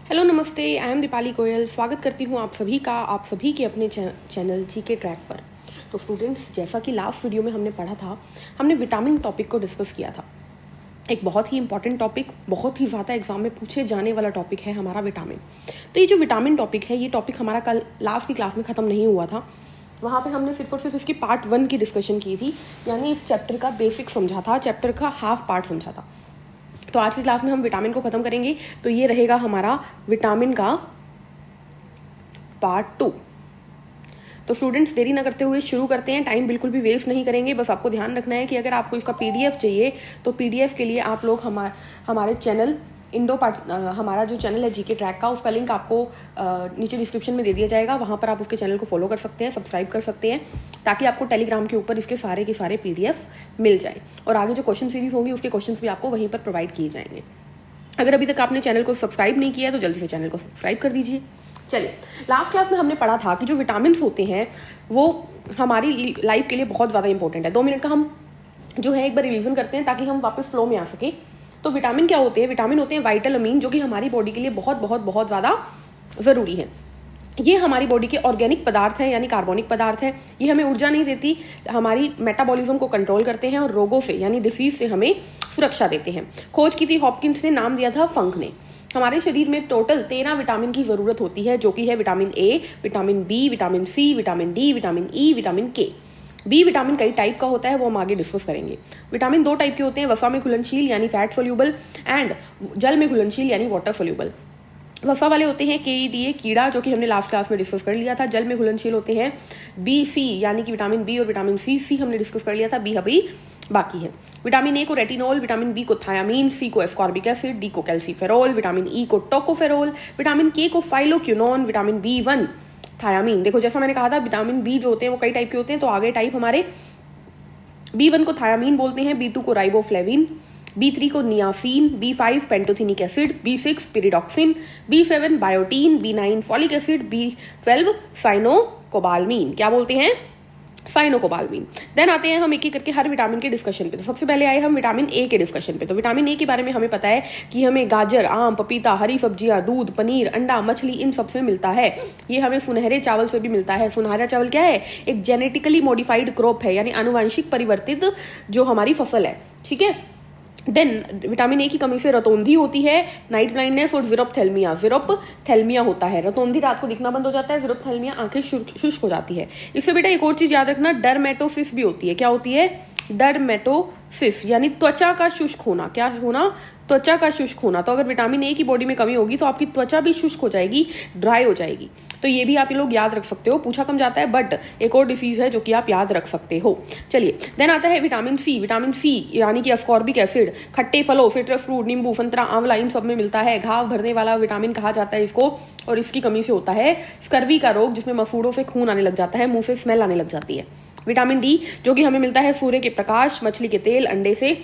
Hello नमस्ते, I am Deepali Goyal. स्वागत करती हूँ आप सभी के अपने चैनल जीके ट्रैक पर। तो स्टूडेंट्स, जैसा कि लास्ट वीडियो में हमने पढ़ा था, हमने विटामिन टॉपिक को डिस्कस किया था। एक बहुत ही इंपॉर्टेंट टॉपिक, बहुत ही ज़्यादा एग्जाम में पूछे जाने वाला टॉपिक है हमारा विटामिन। तो ये जो विटामिन टॉपिक है, ये टॉपिक हमारा कल लास्ट की क्लास में ख़त्म नहीं हुआ था। वहाँ पे हमने सिर्फ और सिर्फ इसकी पार्ट 1 की डिस्कशन की थी, यानी इस चैप्टर का बेसिक समझा था, चैप्टर का हाफ पार्ट समझा था। तो आज की क्लास में हम विटामिन को खत्म करेंगे। तो ये रहेगा हमारा विटामिन का पार्ट 2। तो स्टूडेंट्स, देरी ना करते हुए शुरू करते हैं। टाइम बिल्कुल भी वेस्ट नहीं करेंगे। बस आपको ध्यान रखना है कि अगर आपको इसका पीडीएफ चाहिए तो पीडीएफ के लिए आप लोग हमारे चैनल हमारा जो चैनल है जीके ट्रैक का, उसका लिंक आपको नीचे डिस्क्रिप्शन में दे दिया जाएगा। वहाँ पर आप उसके चैनल को फॉलो कर सकते हैं, सब्सक्राइब कर सकते हैं, ताकि आपको टेलीग्राम के ऊपर इसके सारे के सारे पीडीएफ मिल जाए। और आगे जो क्वेश्चन सीरीज होंगी, उसके क्वेश्चन भी आपको वहीं पर प्रोवाइड किए जाएंगे। अगर अभी तक आपने चैनल को सब्सक्राइब नहीं किया है तो जल्दी से चैनल को सब्सक्राइब कर दीजिए। चलिए, लास्ट क्लास में हमने पढ़ा था कि जो विटामिन होते हैं वो हमारी लाइफ के लिए बहुत ज़्यादा इंपॉर्टेंट है। 2 मिनट का हम जो है एक बार रिवीजन करते हैं ताकि हम वापस फ्लो में आ सके। तो विटामिन क्या होते हैं? विटामिन होते हैं वाइटल अमीन, जो कि हमारी बॉडी के लिए बहुत बहुत बहुत ज़्यादा ज़रूरी है। ये हमारी बॉडी के ऑर्गेनिक पदार्थ हैं, यानी कार्बनिक पदार्थ हैं। ये हमें ऊर्जा नहीं देती, हमारी मेटाबॉलिज्म को कंट्रोल करते हैं और रोगों से यानी डिसीज से हमें सुरक्षा देते हैं। खोज की थी हॉपकिंस ने, नाम दिया था फंक ने। हमारे शरीर में टोटल 13 विटामिन की जरूरत होती है, जो कि है vitamin A, vitamin B, vitamin C, vitamin D, vitamin E, vitamin K. B vitamin कई टाइप का होता है, वो हम आगे डिस्कस करेंगे। विटामिन 2 टाइप के होते हैं, वसा में घुलनशील यानी फैट सोल्यूबल, एंड जल में घुलनशील यानी वाटर सोल्यूबल। वसा वाले होते हैं KEDA कीड़ा, जो कि हमने लास्ट क्लास में डिस्कस कर लिया था। जल में घुलनशील होते हैं BC यानी कि विटामिन बी और विटामिन सी हमने डिस्कस कर लिया था, बी अभी बाकी है। विटामिन ए को रेटिनॉल, विटामिन बी को थायामीन, सी को एस्कॉर्बिक एसिड, डी को कैल्सीफेरॉल, विटामिन ई को टोकोफेरॉल, विटामिन के को फाइलोक्विनोन, विटामिन B1 थायामीन। देखो, जैसा मैंने कहा था, विटामिन बी जो होते हैं वो कई टाइप के होते हैं। तो आगे टाइप हमारे B1 को थायामीन बोलते हैं, B2 को राइबोफ्लेविन, B3 को niacin, B5 pantothenic acid, B6 पिरिडॉक्सिन, B7 biotin, B9 folic acid, B12 साइनोकोबाल्मीन। क्या बोलते हैं? साइनोकोबाल्मीन। देन आते हैं हम एक एक करके हर विटामिन के डिस्कशन पे। तो सबसे पहले आए हम विटामिन ए के डिस्कशन पे। तो विटामिन ए के बारे में हमें पता है कि हमें गाजर, आम, पपीता, हरी सब्जियां, दूध, पनीर, अंडा, मछली, इन सब से मिलता है। ये हमें सुनहरे चावल से भी मिलता है। सुनहरा चावल क्या है? एक जेनेटिकली मॉडिफाइड क्रॉप है, यानी आनुवंशिक परिवर्तित जो हमारी फसल है। ठीक है। देन विटामिन ए की कमी से रतौंधी होती है, नाइट ब्लाइंडनेस और ज़िरोप्थेल्मिया होता है। रतौंधी रात को दिखना बंद हो जाता है, ज़िरोप्थेल्मिया आंखें शुष्क हो जाती है। इससे बेटा एक और चीज याद रखना, डर्मेटोसिस भी होती है। क्या होती है? डर्मेटोसिस यानी त्वचा का शुष्क होना। क्या होना? त्वचा का शुष्क होना। तो अगर विटामिन ए की बॉडी में कमी होगी तो आपकी त्वचा भी शुष्क हो जाएगी, ड्राई हो जाएगी। तो ये भी आप लोग याद रख सकते हो। पूछा कम जाता है, बट एक और डिसीज है जो कि आप याद रख सकते हो। चलिए, देन आता है विटामिन सी। विटामिन सी यानी कि अस्कॉर्बिक एसिड खट्टे फलों, सिट्रस फ्रूट, नींबू, संतरा, आंवला, इन सब में मिलता है। घाव भरने वाला विटामिन कहा जाता है इसको। और इसकी कमी से होता है स्कर्वी का रोग, जिसमें मसूड़ों से खून आने लग जाता है, मुंह से स्मेल आने लग जाती है। विटामिन डी, जो कि हमें मिलता है सूर्य के प्रकाश, मछली के तेल, अंडे से।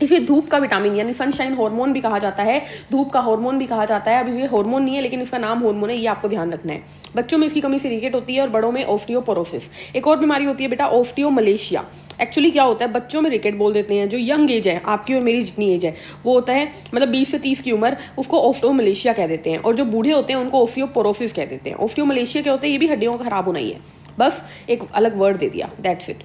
इसे धूप का विटामिन यानी सनशाइन हार्मोन भी कहा जाता है, धूप का हार्मोन भी कहा जाता है। अभी ये हार्मोन नहीं है, लेकिन इसका नाम हार्मोन है, ये आपको ध्यान रखना है। बच्चों में इसकी कमी से रिकेट होती है और बड़ों में ऑस्टियोपोरोसिस। एक और बीमारी होती है बेटा, ऑस्टियोमलेशिया। एक्चुअली क्या होता है, बच्चों में रिकेट बोल देते हैं। जो यंग एज है, आपकी और मेरी जितनी एज है, वो होता है मतलब 20 से 30 की उम्र, उसको ऑस्टियोमलेशिया कह देते हैं। और जो बूढ़े होते हैं उनको ऑस्टियोपोरोसिस कह देते हैं। ऑस्टियोमलेशिया क्या होता है? ये भी हड्डियों का खराब होना ही है, बस एक अलग वर्ड दे दिया, दैट्स इट।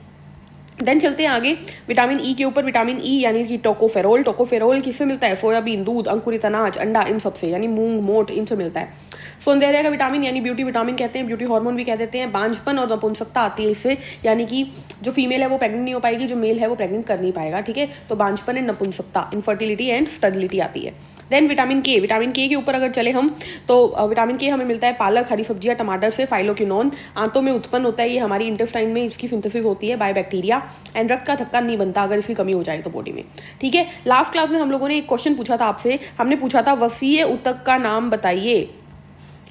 देन चलते हैं आगे विटामिन ई के ऊपर। विटामिन ई यानी कि टोकोफेरोल। टोकोफेरोल किससे मिलता है? सोयाबीन, दूध, अंकुरित अनाज, अंडा, इन सब से, यानी मूंग, मोठ, इनसे मिलता है। सौंदर्य का विटामिन यानी ब्यूटी विटामिन कहते हैं, ब्यूटी हार्मोन भी कह देते हैं। बांझपन और नपुंसकता आती है इससे, यानी कि जो फीमेल है वो प्रेग्नेंट नहीं हो पाएगी, जो मेल है वो प्रेग्नेंट कर नहीं पाएगा। ठीक है। तो बांझपन एंड नपुंसकता, इनफर्टिलिटी एंड स्टर्डिलिटी आती है। देन विटामिन के। विटामिन के ऊपर अगर चले हम तो विटामिन के हमें मिलता है पालक, हरी सब्जियां, टमाटर से। फाइलोक्विनोन आंतों में उत्पन्न होता है, ये हमारी इंटेस्टाइन में इसकी सिंथेसिस होती है बाय बैक्टीरिया। एंड रक्त का थक्का नहीं बनता अगर इसकी कमी हो जाए तो बॉडी में। ठीक है। लास्ट क्लास में हम लोगों ने एक क्वेश्चन पूछा था आपसे, हमने पूछा था वसीय ऊतक का नाम बताइए।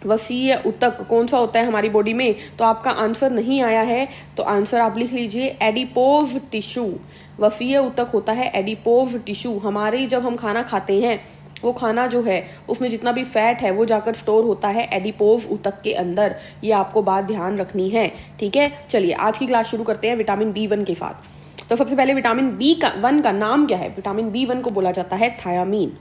वसीय ऊतक कौन सा होता है हमारी बॉडी में? तो आपका आंसर नहीं आया है, तो आंसर आप लिख लीजिए एडिपोज टिश्यू। वसीय ऊतक होता है एडिपोज टिश्यू। हमारे जब हम खाना खाते हैं, वो खाना जो है उसमें जितना भी फैट है वो जाकर स्टोर होता है एडिपोज ऊतक के अंदर। ये आपको बात ध्यान रखनी है। ठीक है। चलिए, आज की क्लास शुरू करते हैं विटामिन B1 के साथ। तो सबसे पहले विटामिन B1 का नाम क्या है? विटामिन B1 को बोला जाता है थायामीन।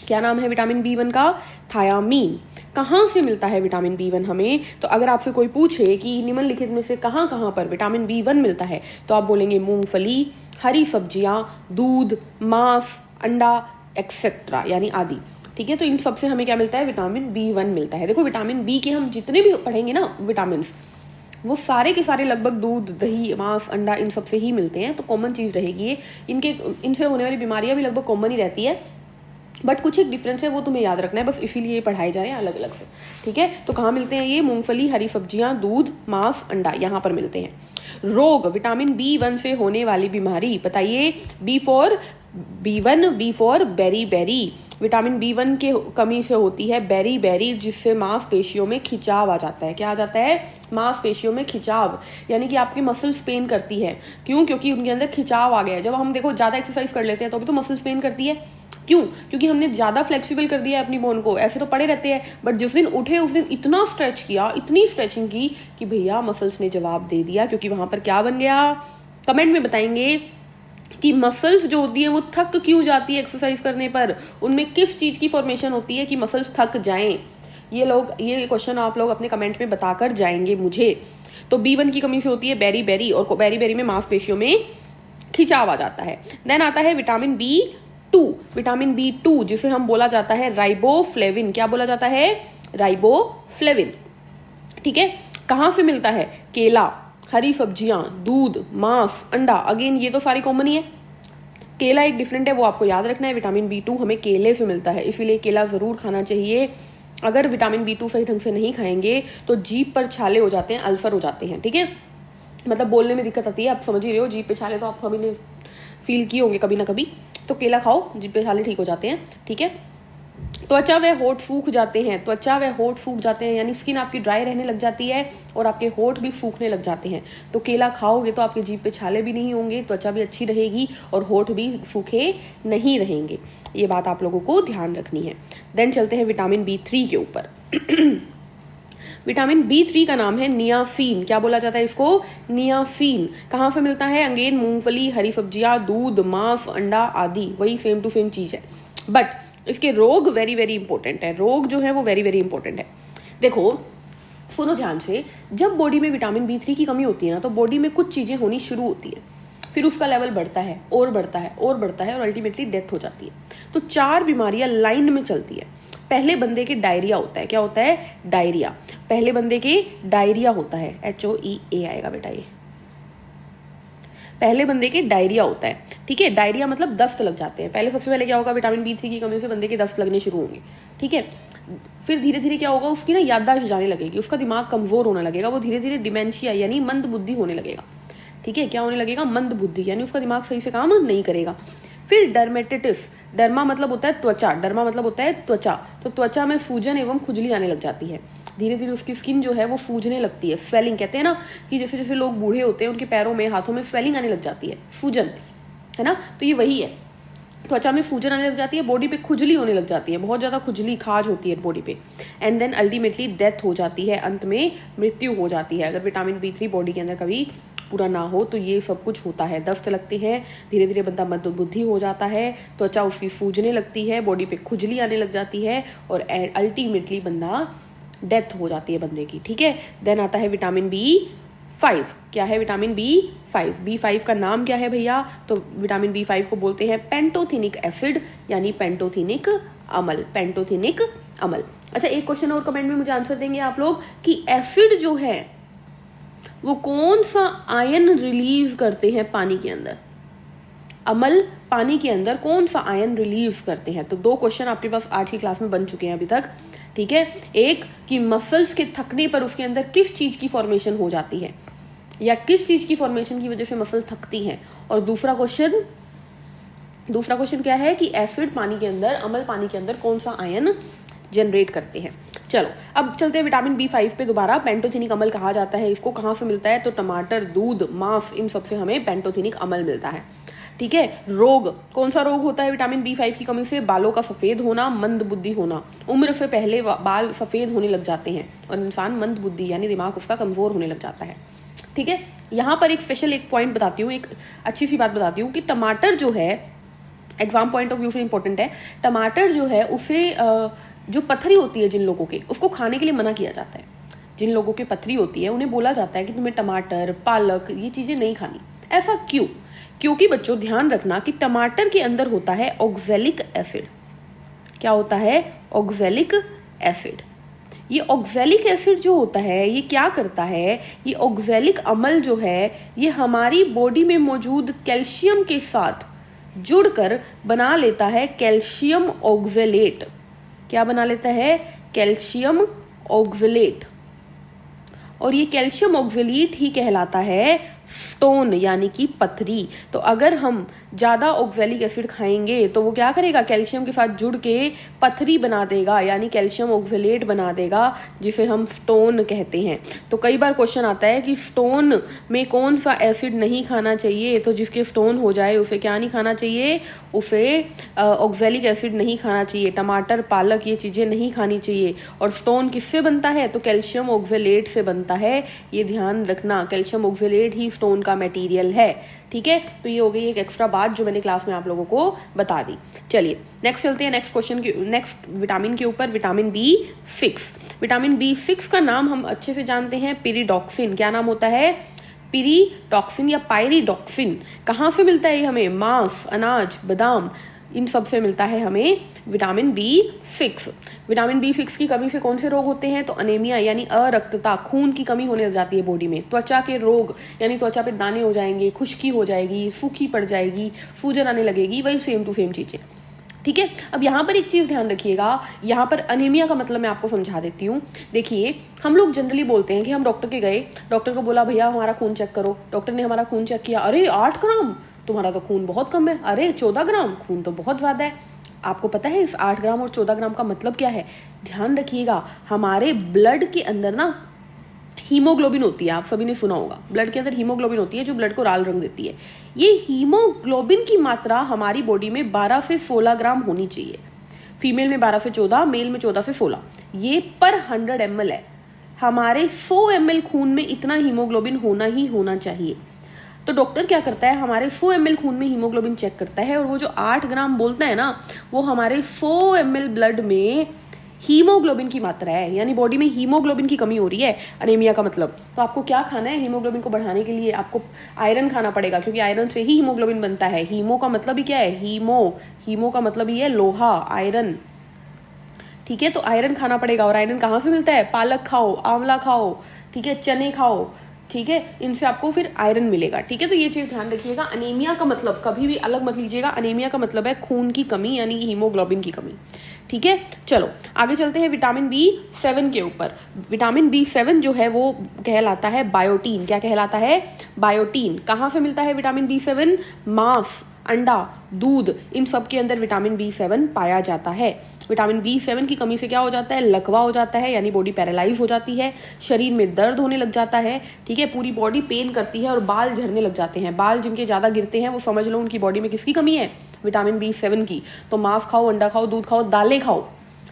क्या नाम है विटामिन B1 का? थायामीन। कहाँ से मिलता है विटामिन B1 हमें? तो अगर आपसे कोई पूछे कि निम्नलिखित में से कहाँ कहाँ पर विटामिन B1 मिलता है, तो आप बोलेंगे मूंगफली, हरी सब्जियां, दूध, मांस, अंडा एक्सेट्रा, यानी आदि। ठीक है, तो इन सब से हमें क्या मिलता है? विटामिन B1 मिलता है। देखो विटामिन बी के हम जितने भी पढ़ेंगे ना विटामिन, वो सारे के सारे लगभग दूध, दही, मांस, अंडा इन सब से ही मिलते हैं। तो कॉमन चीज रहेगी ये। इनसे होने वाली बीमारियां भी लगभग कॉमन ही रहती है, बट कुछ एक डिफरेंस है, वो तुम्हें याद रखना है, बस इसीलिए ये पढ़ाए जा रहे हैं अलग अलग से। ठीक है, तो कहाँ मिलते हैं ये? मूंगफली, हरी सब्जियां, दूध, मांस, अंडा, यहाँ पर मिलते हैं। रोग, विटामिन B1 से होने वाली बीमारी बताइए। B for beri beri. Vitamin B1 के कमी से होती है बेरी बेरी, जिससे मांसपेशियों में खिंचाव आ जाता है। क्या आ जाता है? मांसपेशियों में खिंचाव, यानी कि आपकी मसल्स पेन करती है। क्यों? क्योंकि उनके अंदर खिंचाव आ गया है। जब हम देखो ज्यादा एक्सरसाइज कर लेते हैं तो भी तो मसल्स पेन करती है। क्यों? क्योंकि हमने ज्यादा फ्लेक्सिबल कर दिया है अपनी बोन को। ऐसे तो पड़े रहते हैं, बट जिस दिन उठे उस दिन इतना स्ट्रेच किया, इतनी स्ट्रेचिंग की कि भैया मसल्स ने जवाब दे दिया। क्योंकि वहां पर क्या बन गया? कमेंट में बताएंगे कि मसल्स जो होती है वो थक क्यों जाती है एक्सरसाइज करने पर, उनमें किस चीज की फॉर्मेशन होती है कि मसल्स थक जाएं। ये क्वेश्चन आप लोग अपने कमेंट में बताकर जाएंगे मुझे। तो B1 की कमी से होती है बेरी बेरी, और बेरी बेरी में मांसपेशियों में खिंचाव आ जाता है। देन आता है विटामिन B2। विटामिन B2 जिसे हम बोला जाता है राइबोफ्लेविन। क्या बोला जाता है? राइबोफ्लेविन। ठीक है, कहां से मिलता है? केला, हरी सब्जियां, दूध, मांस, अंडा। अगेन ये तो सारी कॉमन ही है। केला एक डिफरेंट है, वो आपको याद रखना है। विटामिन B2 हमें केले से मिलता है, इसीलिए केला जरूर खाना चाहिए। अगर विटामिन B2 सही ढंग से नहीं खाएंगे तो जीभ पर छाले हो जाते हैं, अल्सर हो जाते हैं। ठीक है, मतलब बोलने में दिक्कत आती है, आप समझ ही रहे हो। जीभ पे छाले तो आप सभी ने फील किए होंगे कभी ना कभी। तो केला खाओ, जीभ पे छाले ठीक हो जाते हैं। ठीक है, त्वचा व होठ सूख जाते हैं। त्वचा व होठ सूख जाते हैं यानी स्किन आपकी ड्राई रहने लग जाती है और आपके होठ भी सूखने लग जाते हैं। तो केला खाओगे तो आपके जीभ पे छाले भी नहीं होंगे, त्वचा भी अच्छी रहेगी और होठ भी सूखे नहीं रहेंगे। ये बात आप लोगों को ध्यान रखनी है। देन चलते हैं विटामिन B3 के ऊपर। विटामिन B3 का नाम है नियासिन। क्या बोला जाता है इसको? नियासिन। कहाँ से मिलता है? अगेन मूंगफली, हरी सब्जियां, दूध, मांस, अंडा आदि, वही सेम टू सेम चीज है। बट इसके रोग वेरी वेरी इंपॉर्टेंट है। रोग जो है वो वेरी वेरी इंपॉर्टेंट है। देखो सुनो ध्यान से, जब बॉडी में विटामिन B3 की कमी होती है ना, तो बॉडी में कुछ चीजें होनी शुरू होती है, फिर उसका लेवल बढ़ता है और बढ़ता है और बढ़ता है और अल्टीमेटली डेथ हो जाती है। तो 4 बीमारियां लाइन में चलती है। पहले बंदे के डायरिया होता है। क्या होता है? डायरिया। पहले बंदे के डायरिया होता है, HOEA आएगा बेटा ये। पहले बंदे के डायरिया होता है। ठीक है, डायरिया मतलब दस्त लग जाते हैं। पहले सबसे पहले क्या होगा? विटामिन B3 की कमी से बंदे के दस्त लगने शुरू होंगे। ठीक है, फिर धीरे धीरे क्या होगा? उसकी ना याददाश्त जाने लगेगी, उसका दिमाग कमजोर होने लगेगा, वो धीरे धीरे डिमेंशिया यानी मंद बुद्धि होने लगेगा। ठीक है, क्या होने लगेगा? मंद बुद्धि, यानी उसका दिमाग सही से काम नहीं करेगा। फिर डर्मेटिटिस। डर्मा मतलब होता है त्वचा, डर्मा मतलब होता है त्वचा। तो त्वचा में सूजन एवं खुजली आने लग जाती है। धीरे धीरे उसकी स्किन जो है वो सूजने लगती है। स्वेलिंग कहते हैं ना, कि जैसे जैसे लोग बूढ़े होते हैं उनके पैरों में, हाथों में स्वेलिंग आने लग जाती है, सूजन, है ना। तो ये वही है, त्वचा में सूजन आने लग जाती है, बॉडी पे खुजली होने लग जाती है, बहुत ज्यादा खुजली, खाज होती है बॉडी पे। एंड देन अल्टीमेटली डेथ हो जाती है, अंत में मृत्यु हो जाती है। अगर विटामिन B3 बॉडी के अंदर कभी पूरा ना हो तो ये सब कुछ होता है। दस्त लगते हैं, धीरे धीरे बंदा मंद बुद्धि हो जाता है, त्वचा उसकी सूजने लगती है, बॉडी पे खुजली आने लग जाती है और अल्टीमेटली बंदा डेथ हो जाती है बंदे की। ठीक है, देन आता है विटामिन B5। क्या है? Vitamin B5। B5 का नाम क्या है भैया? तो विटामिन B5 को बोलते हैं पेंटोथेनिक एसिड, यानी पेंटोथेनिक अम्ल। पेंटोथेनिक अम्ल। अच्छा, एक क्वेश्चन और कमेंट में मुझे आंसर देंगे आप लोग कि एसिड जो है वो कौन सा आयन रिलीज करते हैं पानी के अंदर? अम्ल पानी के अंदर कौन सा आयन रिलीज करते हैं? तो 2 क्वेश्चन आपके पास आज की क्लास में बन चुके हैं अभी तक। ठीक है, एक कि मसल्स के थकने पर उसके अंदर किस चीज की फॉर्मेशन हो जाती है, या किस चीज की फॉर्मेशन की वजह से मसल थकती हैं। और दूसरा क्वेश्चन क्या है कि एसिड पानी के अंदर, अम्ल पानी के अंदर कौन सा आयन जनरेट करते हैं। चलो अब चलते हैं विटामिन B5 पे दोबारा। पेंटोथेनिक अम्ल कहा जाता है इसको, कहाँ से मिलता है? तो टमाटर, दूध, मांस, इन सब से हमें पेंटोथेनिक अम्ल मिलता है। ठीक है, रोग, कौन सा रोग होता है विटामिन B5 की कमी से? बालों का सफेद होना, मंद बुद्धि होना। उम्र से पहले बाल सफेद होने लग जाते हैं और इंसान मंद बुद्धि यानी दिमाग उसका कमजोर होने लग जाता है। ठीक है, यहाँ पर एक स्पेशल एक पॉइंट बताती हूँ, एक अच्छी सी बात बताती हूँ कि टमाटर जो है एग्जाम पॉइंट ऑफ व्यू से इंपॉर्टेंट है। टमाटर जो है उसे जो पथरी होती है जिन लोगों के, उसको खाने के लिए मना किया जाता है। जिन लोगों की पथरी होती है उन्हें बोला जाता है कि तुम्हें टमाटर, पालक, ये चीजें नहीं खानी। ऐसा क्यों? क्योंकि बच्चों ध्यान रखना कि टमाटर के अंदर होता है ऑक्सैलिक एसिड। क्या होता है? Oxalic acid. ये ऑक्सैलिक एसिड जो होता है ये क्या करता है, ये ऑक्सैलिक अम्ल जो है ये हमारी बॉडी में मौजूद कैल्शियम के साथ जुड़कर बना लेता है कैल्शियम ऑक्सलेट। क्या बना लेता है? Calcium oxalate. और ये कैल्शियम ऑक्सलेट ही कहलाता है स्टोन, यानी कि पथरी। तो अगर हम ज्यादा ऑक्सैलिक एसिड खाएंगे तो वो क्या करेगा? कैल्शियम के साथ जुड़ के पथरी बना देगा, यानी कैल्शियम ऑक्सलेट बना देगा, जिसे हम स्टोन कहते हैं। तो कई बार क्वेश्चन आता है कि स्टोन में कौन सा एसिड नहीं खाना चाहिए? तो जिसके स्टोन हो जाए उसे क्या नहीं खाना चाहिए? उसे ऑक्सैलिक एसिड नहीं खाना चाहिए। टमाटर, पालक, ये चीजें नहीं खानी चाहिए। और स्टोन किससे बनता है? तो कैल्शियम ऑक्सलेट से बनता है। ये ध्यान रखना, कैल्शियम ऑक्सलेट ही स्टोन का मटेरियल है। ठीक है, तो ये हो गई एक एक्स्ट्रा बात जो मैंने क्लास में आप लोगों को बता दी। चलिए नेक्स्ट चलते हैं नेक्स्ट क्वेश्चन के, नेक्स्ट विटामिन के ऊपर, विटामिन B6। विटामिन B6 का नाम हम अच्छे से जानते हैं, पेरिडॉक्सिन। क्या नाम होता है? पेरिडॉक्सिन या पायरिडॉक्सिन। कहाँ से मिलता है हमें? मांस, अनाज, बादाम, इन सब से मिलता है हमें विटामिन B6। विटामिन B6 की कमी से कौन से रोग होते हैं? तो अनेमिया यानी अरक्तता, खून की कमी होने लग जाती है बॉडी में। त्वचा के रोग यानी त्वचा पे दाने हो जाएंगे, खुश्की हो जाएगी, सूखी पड़ जाएगी, सूजन आने लगेगी, वही सेम टू सेम चीजें। ठीक है, अब यहाँ पर एक चीज ध्यान रखिएगा, यहाँ पर अनीमिया का मतलब मैं आपको समझा देती हूँ। देखिए हम लोग जनरली बोलते हैं कि हम डॉक्टर के गए, डॉक्टर को बोला भैया हमारा खून चेक करो। डॉक्टर ने हमारा खून चेक किया, अरे 8 ग्राम, तुम्हारा तो खून बहुत कम है। अरे 14 ग्राम, खून तो बहुत ज्यादा है। आपको पता है इस 8 ग्राम और 14 ग्राम का मतलब क्या है? ध्यान रखिएगा, हमारे ब्लड के अंदर ना हीमोग्लोबिन होती है। आप सभी ने सुना होगा, ब्लड के अंदर हीमोग्लोबिन होती है जो ब्लड को लाल रंग देती है। ये हीमोग्लोबिन की मात्रा हमारी बॉडी में 12 से 16 ग्राम होनी चाहिए। फीमेल में 12 से 14, मेल में 14 से 16। ये पर 100 ml है। हमारे 100 ml खून में इतना हीमोग्लोबिन होना ही होना चाहिए। तो डॉक्टर क्या करता है, हमारे 100 ml खून में हीमोग्लोबिन चेक करता है, और वो जो 8 ग्राम बोलता है ना, वो हमारे 100 ml ब्लड में हीमोग्लोबिन की मात्रा है। यानी बॉडी में हीमोग्लोबिन की कमी हो रही है, अनीमिया का मतलब। तो आपको क्या खाना है? हीमोग्लोबिन को बढ़ाने के लिए आपको आयरन खाना पड़ेगा, क्योंकि आयरन से ही हीमोग्लोबिन बनता है। हीमो का मतलब ही क्या है? हीमो का मतलब ही है लोहा, आयरन। ठीक है, तो आयरन खाना पड़ेगा। और आयरन कहाँ से मिलता है? पालक खाओ, आंवला खाओ, ठीक है, चने खाओ, ठीक है, इनसे आपको फिर आयरन मिलेगा। ठीक है, तो ये चीज ध्यान रखिएगा। अनीमिया का मतलब कभी भी अलग मत लीजिएगा। अनीमिया का मतलब है खून की कमी, यानी हीमोग्लोबिन की कमी। ठीक है, चलो आगे चलते हैं विटामिन B7 के ऊपर। विटामिन B7 जो है वो कहलाता है बायोटीन। क्या कहलाता है? बायोटीन। कहाँ से मिलता है विटामिन B7? मांस, अंडा, दूध, इन सब के अंदर विटामिन B7 पाया जाता है। विटामिन B7 की कमी से क्या हो जाता है? लकवा हो जाता है, यानी बॉडी पैरालाइज हो जाती है, शरीर में दर्द होने लग जाता है। ठीक है, पूरी बॉडी पेन करती है और बाल झड़ने लग जाते हैं। बाल जिनके ज्यादा गिरते हैं वो समझ लो उनकी बॉडी में किसकी कमी है? विटामिन B7 की। तो मांस खाओ, अंडा खाओ, दूध खाओ, दालें खाओ।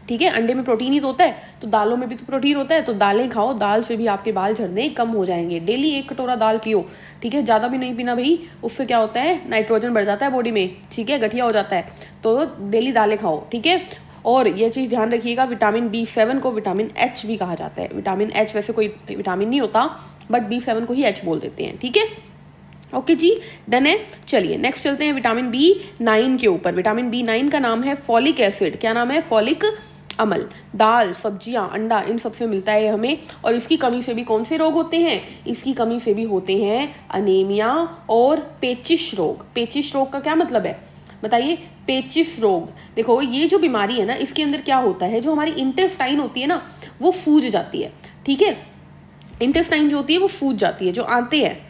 ठीक है, अंडे में प्रोटीन ही तो होता है, तो दालों में भी तो प्रोटीन होता है, तो दालें खाओ। दाल से भी आपके बाल झड़ने कम हो जाएंगे। डेली 1 कटोरा दाल पियो। ठीक है, ज्यादा भी नहीं पीना भाई, उससे क्या होता है? नाइट्रोजन बढ़ जाता है बॉडी में, ठीक है, गठिया हो जाता है। तो डेली दालें खाओ। ठीक है, और ये चीज ध्यान रखिएगा, विटामिन B7 को विटामिन H भी कहा जाता है। विटामिन H वैसे कोई विटामिन नहीं होता, बट B7 को ही H बोल देते हैं। ठीक है, ओके जी, डन है। चलिए नेक्स्ट चलते हैं विटामिन B9 के ऊपर। विटामिन B9 का नाम है फॉलिक एसिड। क्या नाम है? फॉलिक अम्ल। दाल, सब्जियां, अंडा, इन सबसे मिलता है हमें। और इसकी कमी से भी कौन से रोग होते हैं? इसकी कमी से भी होते हैं अनीमिया और पेचिश रोग। पेचिश रोग का क्या मतलब है बताइए? पेचिश रोग, देखो ये जो बीमारी है ना, इसके अंदर क्या होता है, जो हमारी इंटेस्टाइन होती है ना वो सूज जाती है। ठीक है, इंटेस्टाइन जो होती है वो सूज जाती है। जो आंतें हैं,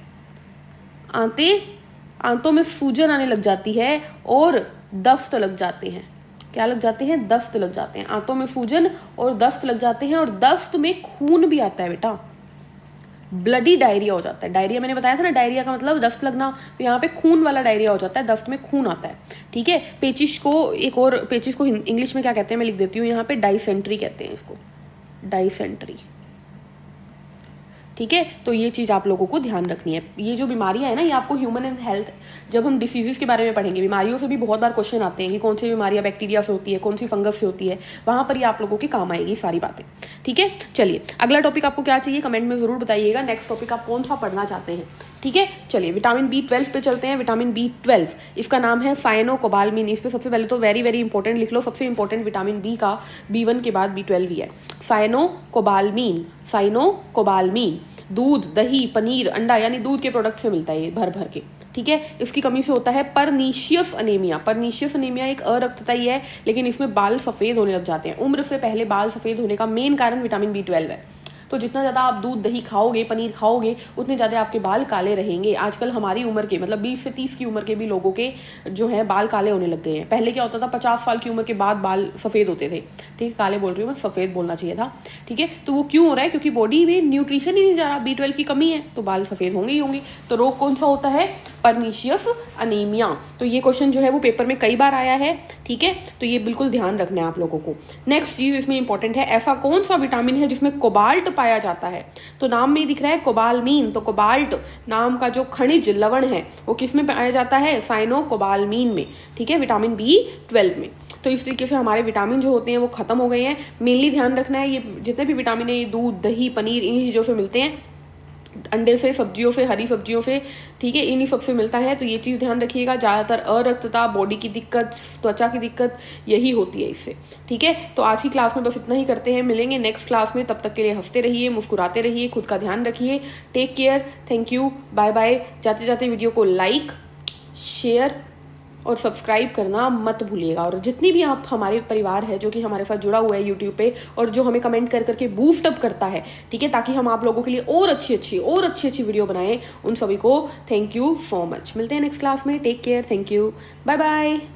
आंतों में सूजन आने लग जाती है और दस्त लग जाते हैं। क्या लग जाते हैं? दस्त लग जाते हैं। आंतों में सूजन और दस्त लग जाते हैं, और दस्त में खून भी आता है बेटा। ब्लडी डायरिया हो जाता है। डायरिया मैंने बताया था ना, डायरिया का मतलब दस्त लगना, तो यहाँ पे खून वाला डायरिया हो जाता है, दस्त में खून आता है। ठीक है, पेचिश को एक और, पेचिश को इंग्लिश में क्या कहते हैं मैं लिख देती हूँ यहाँ पे, डाइसेंट्री कहते हैं इसको, डाइसेंट्री। ठीक है, तो ये चीज़ आप लोगों को ध्यान रखनी है। ये जो बीमारियां है ना, ये आपको ह्यूमन एंड हेल्थ, जब हम डिसीजेस के बारे में पढ़ेंगे, बीमारियों से भी बहुत बार क्वेश्चन आते हैं कि कौन सी बीमारियां बैक्टीरिया से होती है, कौन सी फंगस से होती है, वहां पर ये आप लोगों के काम आएगी सारी बातें। ठीक है, चलिए अगला टॉपिक आपको क्या चाहिए कमेंट में जरूर बताइएगा। नेक्स्ट टॉपिक आप कौन सा पढ़ना चाहते हैं। ठीक है, चलिए विटामिन B12 पे चलते हैं। विटामिन B12 इसका नाम है साइनोकोबालमिन। इस पे सबसे पहले तो वेरी वेरी इंपॉर्टेंट लिख लो, सबसे इंपॉर्टेंट विटामिन बी का B1 के बाद B12 ही है। साइनोकोबालमिन, साइनोकोबालमिन दूध, दही, पनीर, अंडा यानी दूध के प्रोडक्ट से मिलता है ये भर भर के। ठीक है, इसकी कमी से होता है परनीशियस अनीमिया। परनीशियस अनीमिया एक अरक्तता ही है, लेकिन इसमें बाल सफेद होने लग जाते हैं। उम्र से पहले बाल सफेद होने का मेन कारण विटामिन B12 है। तो जितना ज़्यादा आप दूध दही खाओगे, पनीर खाओगे, उतने ज़्यादा आपके बाल काले रहेंगे। आजकल हमारी उम्र के मतलब 20 से 30 की उम्र के भी लोगों के जो है बाल काले होने लग गए हैं। पहले क्या होता था, 50 साल की उम्र के बाद बाल सफ़ेद होते थे। ठीक है, काले बोल रही हूँ मैं, सफ़ेद बोलना चाहिए था। ठीक है, तो वो क्यों हो रहा है? क्योंकि बॉडी में न्यूट्रिशन ही नहीं जा रहा, B12 की कमी है, तो बाल सफ़ेद होंगे ही होंगे। तो रोग कौन सा होता है? Pernicious anaemia. तो ये क्वेश्चन जो है वो पेपर में कई बार आया है। ठीक है, तो ये बिल्कुल ध्यान रखना है आप लोगों को। नेक्स्ट चीज इसमें इंपॉर्टेंट है, ऐसा कौन सा विटामिन है जिसमें कोबाल्ट पाया जाता है? तो नाम में ही दिख रहा है कोबालमीन। तो कोबाल्ट नाम का जो खनिज लवण है वो किस में पाया जाता है? साइनोकोबालमीन में। ठीक है, विटामिन B12 में। तो इस तरीके से हमारे विटामिन जो होते हैं वो खत्म हो गए हैं। मेनली ध्यान रखना है, ये जितने भी विटामिन है ये दूध दही पनीर इन्हीं चीजों से मिलते हैं, अंडे से, सब्जियों से, हरी सब्जियों से। ठीक है, इन्हीं सबसे मिलता है। तो ये चीज़ ध्यान रखिएगा। ज़्यादातर अरक्तता, बॉडी की दिक्कत, त्वचा की दिक्कत यही होती है इससे। ठीक है, तो आज की क्लास में बस इतना ही करते हैं। मिलेंगे नेक्स्ट क्लास में, तब तक के लिए हंसते रहिए, मुस्कुराते रहिए, खुद का ध्यान रखिए। Take care, thank you, bye bye. जाते जाते वीडियो को लाइक, शेयर और सब्सक्राइब करना मत भूलिएगा। और जितनी भी आप हमारे परिवार है जो कि हमारे साथ जुड़ा हुआ है यूट्यूब पे और जो हमें कमेंट कर करके बूस्ट अप करता है, ठीक है, ताकि हम आप लोगों के लिए और अच्छी अच्छी वीडियो बनाएं, उन सभी को थैंक यू सो मच। मिलते हैं नेक्स्ट क्लास में। Take care, thank you, bye bye.